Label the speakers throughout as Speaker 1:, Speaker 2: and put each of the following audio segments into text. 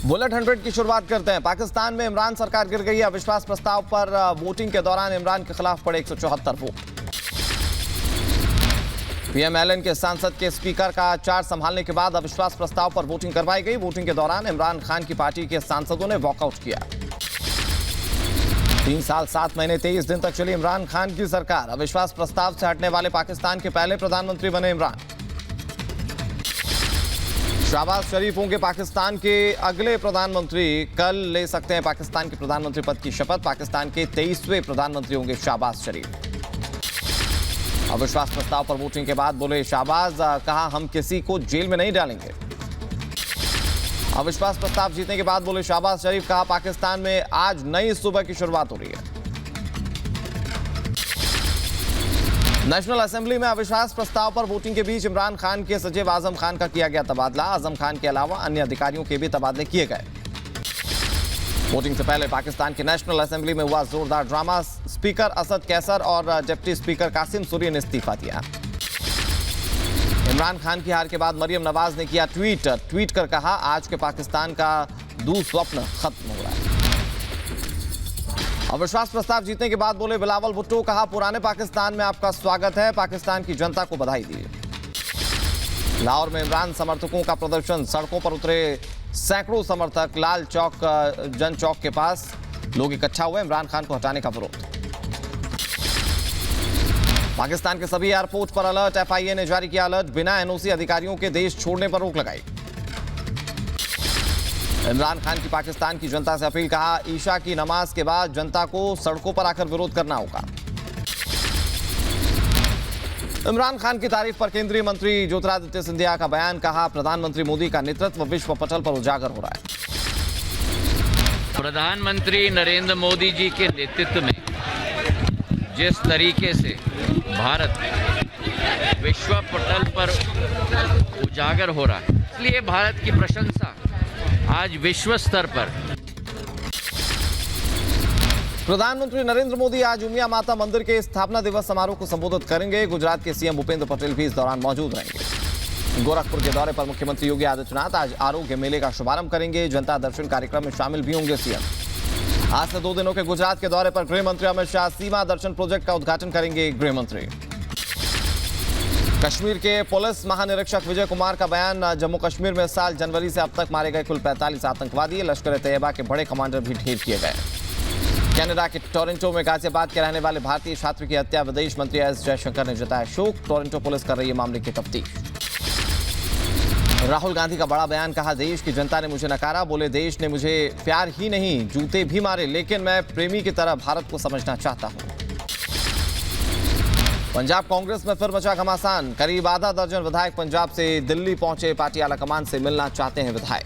Speaker 1: Bullet 100 की शुरुआत करते हैं। पाकिस्तान में इमरान सरकार गिर गई। अविश्वास प्रस्ताव पर वोटिंग के दौरान इमरान के खिलाफ पड़े 174 वोट। पीएमएलएन के सांसद के स्पीकर का चार्ज संभालने के बाद अविश्वास प्रस्ताव पर वोटिंग करवाई गई। वोटिंग के दौरान इमरान खान की पार्टी के सांसदों ने वॉकआउट किया। 3 साल 7 महीने 23 दिन तक चली इमरान खान की सरकार। अविश्वास प्रस्ताव से हटने वाले पाकिस्तान के पहले प्रधानमंत्री बने इमरान। शहबाज शरीफ होंगे पाकिस्तान के अगले प्रधानमंत्री। कल ले सकते हैं पाकिस्तान के प्रधानमंत्री पद की शपथ। पाकिस्तान के 23वें प्रधानमंत्री होंगे शहबाज शरीफ। अविश्वास प्रस्ताव पर वोटिंग के बाद बोले शहबाज, कहा हम किसी को जेल में नहीं डालेंगे। अविश्वास प्रस्ताव जीतने के बाद बोले शहबाज शरीफ, कहा पाकिस्तान में आज नई सुबह की शुरुआत हो रही है। नेशनल असेंबली में अविश्वास प्रस्ताव पर वोटिंग के बीच इमरान खान के सचिव आजम खान का किया गया तबादला। आजम खान के अलावा अन्य अधिकारियों के भी तबादले किए गए। वोटिंग से पहले पाकिस्तान की नेशनल असेंबली में हुआ जोरदार ड्रामा। स्पीकर असद कैसर और डिप्टी स्पीकर कासिम सूरी ने इस्तीफा दिया। इमरान खान की हार के बाद मरियम नवाज ने किया ट्वीट कर कहा, आज के पाकिस्तान का दुस्वप्न खत्म हो रहा है। अविश्वास प्रस्ताव जीतने के बाद बोले बिलावल भुट्टो, कहा पुराने पाकिस्तान में आपका स्वागत है। पाकिस्तान की जनता को बधाई दी। लाहौर में इमरान समर्थकों का प्रदर्शन। सड़कों पर उतरे सैकड़ों समर्थक। लाल चौक जन चौक के पास लोग इकट्ठा हुए इमरान खान को हटाने का विरोध। पाकिस्तान के सभी एयरपोर्ट पर अलर्ट। एफआईए ने जारी किया अलर्ट। बिना एनओसी अधिकारियों के देश छोड़ने पर रोक लगाई। इमरान खान की पाकिस्तान की जनता से अपील। कहा ईशा की नमाज के बाद जनता को सड़कों पर आकर विरोध करना होगा। इमरान खान की तारीफ पर केंद्रीय मंत्री ज्योतिरादित्य सिंधिया का बयान। कहा प्रधानमंत्री मोदी का नेतृत्व विश्व पटल पर उजागर हो रहा है।
Speaker 2: प्रधानमंत्री नरेंद्र मोदी जी के नेतृत्व में जिस तरीके से भारत विश्व पटल पर उजागर हो रहा है, इसलिए भारत की प्रशंसा आज विश्व स्तर पर।
Speaker 1: प्रधानमंत्री नरेंद्र मोदी आज उमिया माता मंदिर के स्थापना दिवस समारोह को संबोधित करेंगे। गुजरात के सीएम भूपेंद्र पटेल भी इस दौरान मौजूद रहेंगे। गोरखपुर के दौरे पर मुख्यमंत्री योगी आदित्यनाथ आज आरोग्य मेले का शुभारंभ करेंगे। जनता दर्शन कार्यक्रम में शामिल भी होंगे सीएम। आज से 2 दिनों के गुजरात के दौरे पर गृह मंत्री अमित शाह सीमा दर्शन प्रोजेक्ट का उद्घाटन करेंगे। गृह मंत्री कश्मीर के पुलिस महानिरीक्षक विजय कुमार का बयान। जम्मू कश्मीर में इस साल जनवरी से अब तक मारे गए कुल 45 आतंकवादी। लश्कर ए तैयबा के बड़े कमांडर भी ढेर किए गए। कनाडा के टोरंटो में गाजियाबाद के रहने वाले भारतीय छात्र की हत्या। विदेश मंत्री एस जयशंकर ने जताया शोक। टोरंटो पुलिस कर रही है मामले की तफ्तीश। राहुल गांधी का बड़ा बयान। कहा देश की जनता ने मुझे नकारा। बोले देश ने मुझे प्यार ही नहीं जूते भी मारे, लेकिन मैं प्रेमी की तरह भारत को समझना चाहता हूं। पंजाब कांग्रेस में फिर मचा घमासान। करीब आधा दर्जन विधायक पंजाब से दिल्ली पहुंचे। पार्टी आलाकमान से मिलना चाहते हैं विधायक।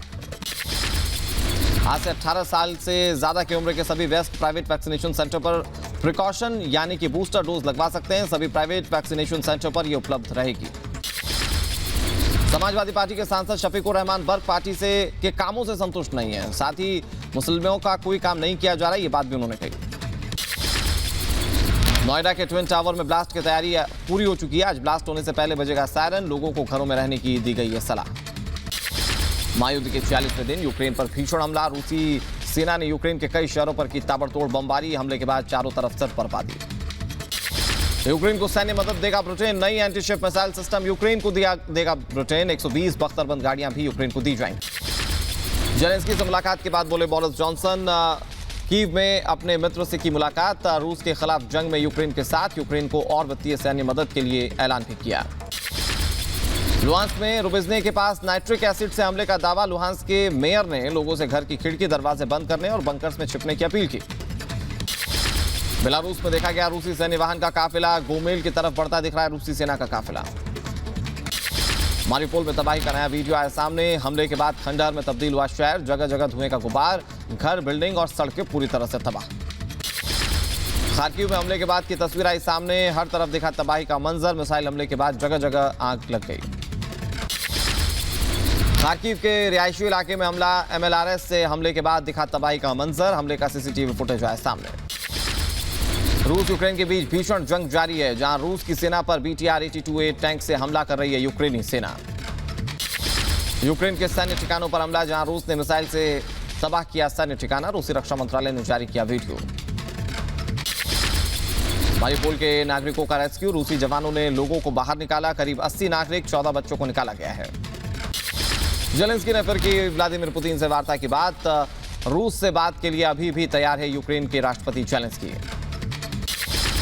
Speaker 1: आज से 18 साल से ज्यादा की उम्र के सभी व्यस्त प्राइवेट वैक्सीनेशन सेंटर पर प्रिकॉशन यानी कि बूस्टर डोज लगवा सकते हैं। सभी प्राइवेट वैक्सीनेशन सेंटर पर यह उपलब्ध रहेगी। समाजवादी पार्टी के सांसद शफीकुर रहमान बर्क पार्टी से के कामों से संतुष्ट नहीं है। साथ ही मुस्लिमों का कोई काम नहीं किया जा रहा है, ये बात भी उन्होंने कही। नोएडा के ट्विन टावर में ब्लास्ट की तैयारी पूरी हो चुकी है। आज ब्लास्ट होने से पहले बजेगा सायरन। लोगों को घरों में रहने की दी गई है सलाह। महायुद्ध के 46वें दिन यूक्रेन पर भीषण हमला। रूसी सेना ने यूक्रेन के कई शहरों पर की ताबड़तोड़ बमबारी। हमले के बाद चारों तरफ से बर्बादी। यूक्रेन को सैन्य मदद देगा ब्रिटेन। नई एंटीशिप मिसाइल सिस्टम यूक्रेन को देगा ब्रिटेन। 120 बख्तरबंद गाड़ियां भी यूक्रेन को दी जाएंगी। जेलेंस्की से मुलाकात के बाद बोले बोरिस जॉनसन। कीव में अपने मित्र से की मुलाकात। रूस के खिलाफ जंग में यूक्रेन के साथ। यूक्रेन को और वित्तीय सैन्य मदद के लिए ऐलान भी किया। लुहांस्क में रुबिजने के पास नाइट्रिक एसिड से हमले का दावा। लुहांस्क के मेयर ने लोगों से घर की खिड़की दरवाजे बंद करने और बंकर्स में छिपने की अपील की। बेलारूस में देखा गया रूसी सैन्य वाहन का काफिला। गोमेल की तरफ बढ़ता दिख रहा है रूसी सेना का काफिला। मारिउपोल में तबाही का नया वीडियो आया सामने। हमले के बाद खंडहर में तब्दील हुआ शहर। जगह जगह धुएं का गुबार। घर, बिल्डिंग और सड़कें पूरी तरह से तबाह। खार्किव में हमले के बाद की तस्वीर आई सामने। हर तरफ दिखा तबाही का मंजर। मिसाइल हमले के बाद जगह जगह आग लग गई। खार्किव के रिहायशी इलाके में हमला। एमएलआरएस से हमले के बाद दिखा तबाही का मंजर। हमले का सीसीटीवी फुटेज आया सामने। रूस यूक्रेन के बीच भीषण जंग जारी है, जहां रूस की सेना पर BTR-82A टैंक से हमला कर रही है यूक्रेनी सेना। यूक्रेन के सैन्य ठिकानों पर हमला, जहां रूस ने मिसाइल से तबाह किया सैन्य ठिकाना, रूसी रक्षा मंत्रालय ने जारी किया वीडियो। मारिउपोल के नागरिकों का रेस्क्यू, रूसी जवानों ने लोगों को बाहर निकाला। करीब 80 नागरिक, 14 बच्चों को निकाला गया है। जेलेंस्की ने फिर की व्लादिमीर पुतिन से वार्ता की बात, रूस से बात के लिए अभी भी तैयार है यूक्रेन के राष्ट्रपति जेलेंस्की।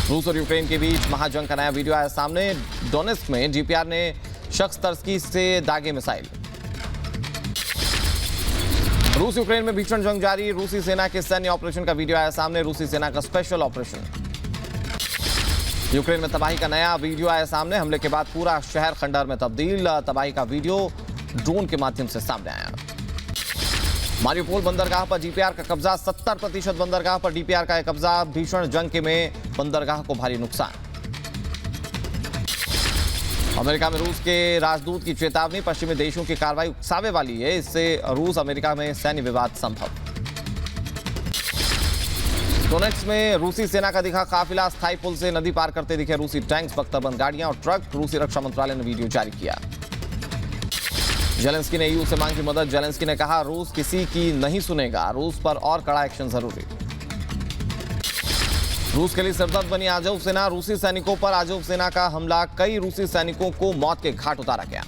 Speaker 1: रूस और यूक्रेन के बीच महाजंग का नया वीडियो आया सामने। डोनेस्क में जीपीआर ने शख्स तर्की से दागे मिसाइल। रूस यूक्रेन में भीषण जंग जारी, रूसी सेना के सैन्य ऑपरेशन का वीडियो आया सामने। रूसी सेना का स्पेशल ऑपरेशन। यूक्रेन में तबाही का नया वीडियो आया सामने। हमले के बाद पूरा शहर खंडहर में तब्दील, तबाही का वीडियो ड्रोन के माध्यम से सामने आया। मारिउपोल बंदरगाह पर जीपीआर का कब्जा, 70% बंदरगाह पर डीपीआर का कब्जा। भीषण जंग के में बंदरगाह को भारी नुकसान। अमेरिका में रूस के राजदूत की चेतावनी, पश्चिमी देशों की कार्रवाई उकसावे वाली है, इससे रूस अमेरिका में सैन्य विवाद संभव। डोनेट्स्क में रूसी सेना का दिखा काफिला, स्थायी पुल से नदी पार करते दिखे रूसी टैंक्स, बख्तरबंद गाड़ियां और ट्रक। रूसी रक्षा मंत्रालय ने वीडियो जारी किया। जेलेंस्की ने ईयू से मांगी मदद, जेलेंस्की ने कहा रूस किसी की नहीं सुनेगा, रूस पर और कड़ा एक्शन जरूरी। रूस के लिए सरदर्द बनी आजोव सेना, रूसी सैनिकों पर आजोव सेना का हमला, कई रूसी सैनिकों को मौत के घाट उतारा गया।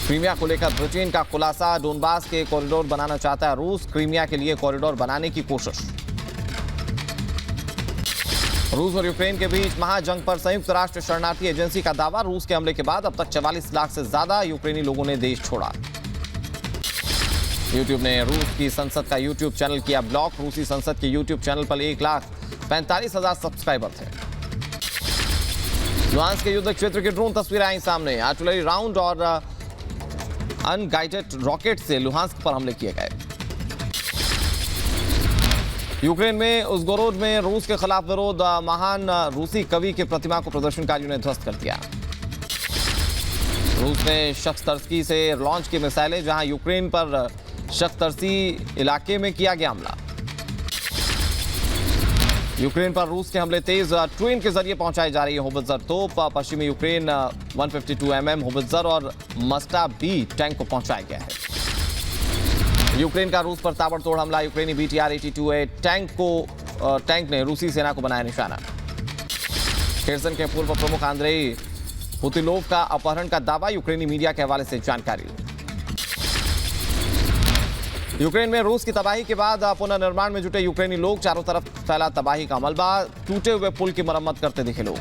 Speaker 1: क्रीमिया को लेकर ब्रिटेन का खुलासा, डोनबास के कॉरिडोर बनाना चाहता है रूस, क्रीमिया के लिए कॉरिडोर बनाने की कोशिश। रूस और यूक्रेन के बीच महाजंग पर संयुक्त राष्ट्र शरणार्थी एजेंसी का दावा, रूस के हमले के बाद अब तक 44 लाख से ज्यादा यूक्रेनी लोगों ने देश छोड़ा। यूट्यूब ने रूस की संसद का यूट्यूब चैनल किया ब्लॉक, रूसी संसद के यूट्यूब चैनल पर 1,45,000 सब्सक्राइबर थे। लुहांस्क के युद्ध क्षेत्र की ड्रोन तस्वीरें आई सामने, आर्टिलरी राउंड और अनगाइडेड रॉकेट से लुहांस्क पर हमले किए गए। यूक्रेन में उज़गोरोद में रूस के खिलाफ विरोध, महान रूसी कवि के प्रतिमा को प्रदर्शनकारियों ने ध्वस्त कर दिया। रूस ने शख्स तर्की से लॉन्च की मिसाइलें, जहां यूक्रेन पर शख्स तर्की इलाके में किया गया हमला। यूक्रेन पर रूस के हमले तेज, ट्रेन के जरिए पहुंचाई जा रही है होवित्जर तोप। पश्चिमी यूक्रेन 152 mm होवित्जर और मस्टा बी टैंक को पहुंचाया गया है। यूक्रेन का रूस पर ताबड़तोड़ हमला, यूक्रेनी BTR-82A टैंक ने रूसी सेना को बनाया निशाना। खेर्सन के पूर्व प्रमुख आंद्रेई पुतिलोव का अपहरण का दावा, यूक्रेनी मीडिया के हवाले से जानकारी। यूक्रेन में रूस की तबाही के बाद पुनर्निर्माण में जुटे यूक्रेनी लोग, चारों तरफ फैला तबाही का मलबा, टूटे हुए पुल की मरम्मत करते दिखे लोग।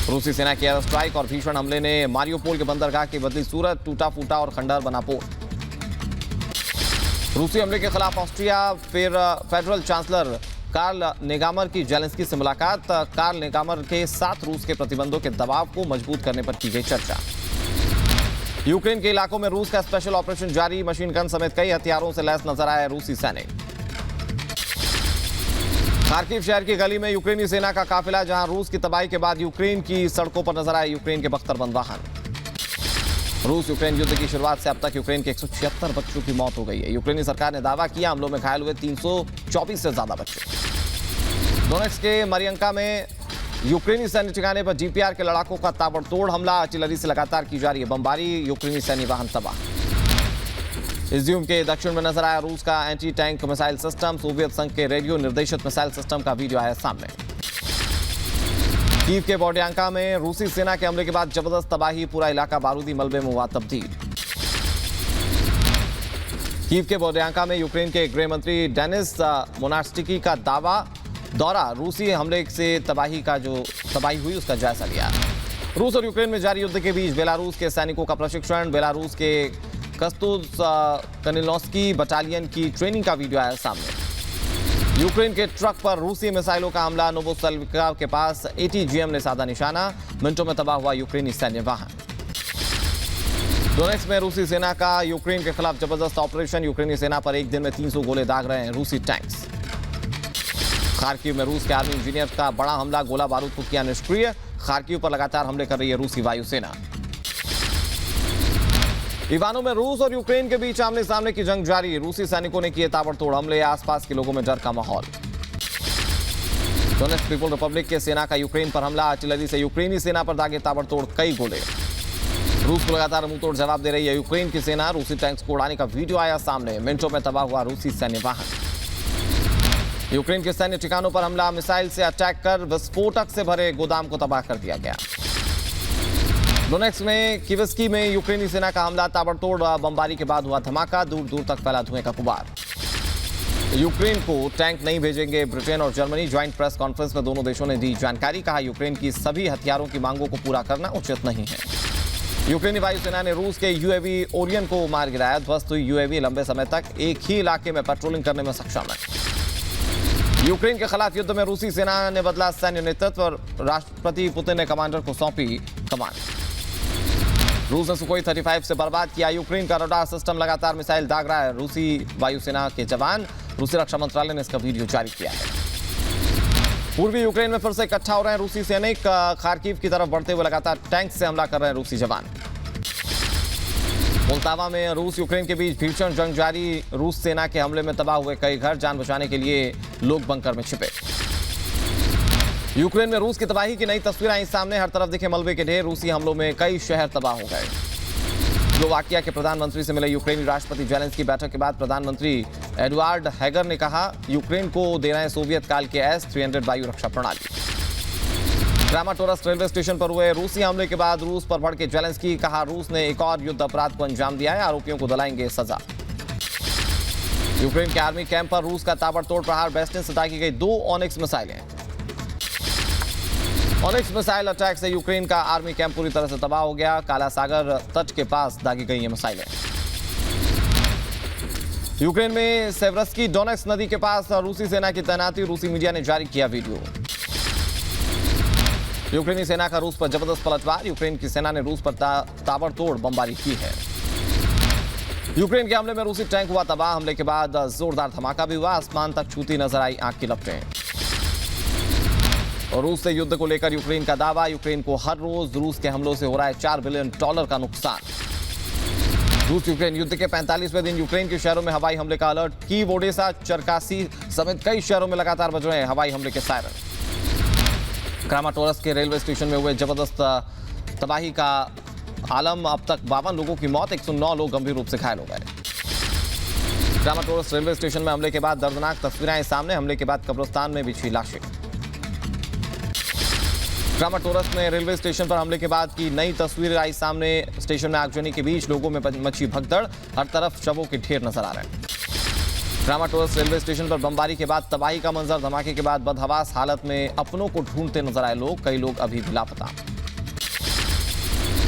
Speaker 1: रूसी सेना के एयर स्ट्राइक और भीषण हमले ने मारिउपोल के बंदरगाह की बदली सूरत, टूटा फूटा और खंडहर बना पोल। रूसी हमले के खिलाफ ऑस्ट्रिया, फिर फेडरल चांसलर कार्ल नेगामर की जेलेंस्की से मुलाकात, कार्ल नेगामर के साथ रूस के प्रतिबंधों के दबाव को मजबूत करने पर की गई चर्चा। यूक्रेन के इलाकों में रूस का स्पेशल ऑपरेशन जारी, मशीन गन समेत कई हथियारों से लैस नजर आया रूसी सैनिक। खार्किव शहर की गली में यूक्रेनी सेना का काफिला, जहां रूस की तबाही के बाद यूक्रेन की सड़कों पर नजर आए यूक्रेन के बख्तरबंद वाहन। रूस यूक्रेन युद्ध की शुरुआत से अब तक यूक्रेन के 176 बच्चों की मौत हो गई है। यूक्रेनी सरकार ने दावा किया हमलों में घायल हुए 324 से ज्यादा बच्चे। डोनेट्स्क के मरियंका में यूक्रेनी सैन्य ठिकाने पर जीपीआर के लड़ाकों का ताबड़तोड़ हमला, आर्टिलरी से लगातार की जा रही है बमबारी, यूक्रेनी सैन्य वाहन तबाह। इज्यूम के दक्षिण में नजर आया रूस का anti tank missile system, Soviet संघ के रेडियो निर्देशित मिसाइल सिस्टम का वीडियो आया सामने। कीव के बोडियांका में रूसी सेना के हमले के बाद जबरदस्त तबाही, पूरा इलाका बारूदी मलबे में हुआ तब्दील। कीव के बोडियांका में यूक्रेन के गृह मंत्री डेनिस मोनास्टिकी का दौरा, रूसी हमले से तबाही हुई उसका जायजा लिया। रूस और यूक्रेन में जारी युद्ध के बीच बेलारूस के सैनिकों का प्रशिक्षण, बेलारूस के कस्तूज कनिलोस्की बटालियन की ट्रेनिंग का वीडियो आया सामने। यूक्रेन के ट्रक पर रूसी मिसाइलों का हमला, नोवोसेल्विका के पास ATGM ने साधा निशाना, मिनटों में तबाह हुआ यूक्रेनी सैन्य वाहन। डोनेट्स्क में रूसी सेना का यूक्रेन के खिलाफ जबरदस्त ऑपरेशन, यूक्रेनी सेना पर एक दिन में 300 गोले दाग रहे हैं रूसी टैंक्स। खार्किव में रूस के आर्मी इंजीनियर का बड़ा हमला, गोला बारूद को किया निष्क्रिय। खार्किव पर लगातार हमले कर रही है रूसी वायुसेना। इवानो में रूस और यूक्रेन के बीच आमने सामने की जंग जारी, रूसी सैनिकों ने किए ताबड़तोड़ हमले, आसपास के लोगों में डर का माहौल। डोनेट्स्क पीपल रिपब्लिक के सेना का यूक्रेन पर हमला, आर्टिलरी से यूक्रेनी सेना पर दागे ताबड़तोड़ कई गोले। रूस को लगातार मुंहतोड़ जवाब दे रही है यूक्रेन की सेना। रूसी टैंक्स को उड़ाने का वीडियो आया सामने। मिनटों में तबाह हुआ रूसी सैन्य वाहन। यूक्रेन के सैन्य ठिकानों पर हमला, मिसाइल से अटैक कर विस्फोटक से भरे गोदाम को तबाह कर दिया गया। डोनेट्स्क में किवस्की में यूक्रेनी सेना का हमला, ताबड़तोड़ बमबारी के बाद हुआ धमाका, दूर दूर तक फैला धुएं का गुबार। यूक्रेन को टैंक नहीं भेजेंगे ब्रिटेन और जर्मनी। ज्वाइंट प्रेस कॉन्फ्रेंस में दोनों देशों ने दी जानकारी। कहा यूक्रेन की सभी हथियारों की मांगों को पूरा करना उचित नहीं है। यूक्रेनी वायुसेना ने रूस के यूएवी ओरियन को मार गिराया। ध्वस्त हुई यूएवी लंबे समय तक एक ही इलाके में पेट्रोलिंग करने में सक्षम है। यूक्रेन के खिलाफ युद्ध में रूसी सेना ने बदला सैन्य नेतृत्व और राष्ट्रपति पुतिन ने कमांडर को सौंपी कमान। रूस ने सुखोई 35 से बर्बाद किया यूक्रेन का रडार सिस्टम। लगातार मिसाइल दाग रहा है रूसी वायुसेना के जवान। रूसी रक्षा मंत्रालय ने इसका वीडियो जारी किया है। पूर्वी यूक्रेन में फिर से इकट्ठा हो रहे हैं रूसी सैनिक। खार्किव की तरफ बढ़ते हुए लगातार टैंक से हमला कर रहे हैं रूसी जवान। मोल्टावा में रूस यूक्रेन के बीच भीषण जंग जारी। रूस सेना के हमले में तबाह हुए कई घर, जान बचाने के लिए लोग बंकर में छिपे। यूक्रेन में रूस की तबाही की नई तस्वीरें आई सामने। हर तरफ दिखे मलबे के ढेर। रूसी हमलों में कई शहर तबाह हो गए। स्लोवाकिया के प्रधानमंत्री से मिले यूक्रेनी राष्ट्रपति जेलेंस्की। बैठक के बाद प्रधानमंत्री एडवार्ड हैगर ने कहा यूक्रेन को दे रहे हैं सोवियत काल के S-300 वायु रक्षा प्रणाली। क्रामाटोरस्क रेलवे स्टेशन पर हुए रूसी हमले के बाद रूस पर भड़के जेलेंस्की। कहा रूस ने एक और युद्ध अपराध को अंजाम दिया है, आरोपियों को दिलाएंगे सजा। यूक्रेन के आर्मी कैंप पर रूस का ताबड़तोड़ प्रहार। बेस्टिन से दागी गई 2 ऑनिक्स मिसाइलें। ऑनिक्स मिसाइल अटैक से यूक्रेन का आर्मी कैंप पूरी तरह से तबाह हो गया। काला सागर तट के पास दागी गई ये मिसाइलें। यूक्रेन में सेवरस्की डोनेट्स्क नदी के पास रूसी सेना की तैनाती। रूसी मीडिया ने जारी किया वीडियो। यूक्रेनी सेना का रूस पर जबरदस्त पलटवार। यूक्रेन की सेना ने रूस पर ताबड़तोड़ बमबारी की है। यूक्रेन के हमले में रूसी टैंक हुआ तबाह। हमले के बाद जोरदार धमाका भी हुआ। आसमान तक छूती नजर आई आग की लपटें। और रूस से युद्ध को लेकर यूक्रेन का दावा। यूक्रेन को हर रोज रूस के हमलों से हो रहा है $4 बिलियन का नुकसान। रूस यूक्रेन युद्ध के 45वें दिन यूक्रेन के शहरों में हवाई हमले का अलर्ट। कीव, ओडेसा, चरकासी समेत कई शहरों में लगातार बज रहे हैं हवाई हमले के सायरन। क्रामाटोरस्क के रेलवे स्टेशन में हुए जबरदस्त तबाही का आलम। अब तक 52 लोगों की मौत, 109 लोग गंभीर रूप से घायल हो गए। क्रामाटोरस्क रेलवे स्टेशन में हमले के बाद दर्दनाक तस्वीरें आई सामने। हमले के बाद कब्रिस्तान में बिछी लाशें। क्रामाटोरस्क में रेलवे स्टेशन पर हमले के बाद की नई तस्वीर आई सामने। स्टेशन में आगजनी के बीच लोगों में मची भगदड़। हर तरफ शवों के ढेर नजर आ रहे हैं। क्रामाटोरस्क रेलवे स्टेशन पर बमबारी के बाद तबाही का मंजर। धमाके के बाद बदहवास हालत में अपनों को ढूंढते नजर आए लोग। कई लोग अभी भी लापता।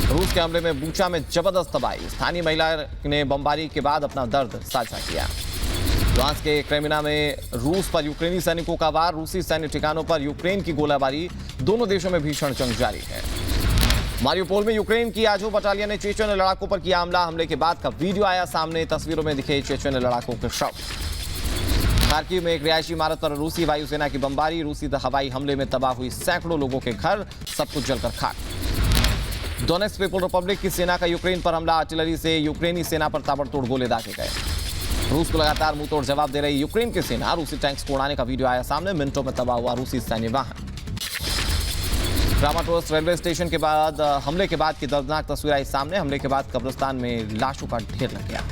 Speaker 1: रूस के हमले में बूचा में जबरदस्त तबाही। स्थानीय महिला ने बमबारी के बाद अपना दर्द साझा किया। लुहांस्क के क्रेमिना में रूस पर यूक्रेनी सैनिकों का वार। रूसी सैन्य ठिकानों पर यूक्रेन की गोलाबारी। दोनों देशों में भीषण जंग जारी है। मारियोपोल में यूक्रेन की आजो बटालियन ने चेचन लड़ाकों पर किया हमला। हमले के बाद का वीडियो आया सामने। तस्वीरों में दिखे चेचन लड़ाकों के शव। खार्किव में एक रिहायशी इमारत पर रूसी वायुसेना की बमबारी। रूसी हवाई हमले में तबाह हुई सैकड़ों लोगों के घर, सब कुछ जलकर खाक। डोनेट्स्क पीपल रिपब्लिक की सेना का यूक्रेन पर हमला। आर्टिलरी से यूक्रेनी सेना पर ताबड़तोड़ गोले दागे गए। रूस को लगातार मुंहतोड़ जवाब दे रही यूक्रेन की सेना। रूसी टैंक्स को उड़ाने का वीडियो आया सामने। मिनटों में तबाह हुआ रूसी सैन्य वाहन। क्रामाटोरस्क रेलवे स्टेशन के बाद हमले के बाद की दर्दनाक तस्वीर आई सामने। हमले के बाद कब्रिस्तान में लाशों का ढेर लग गया।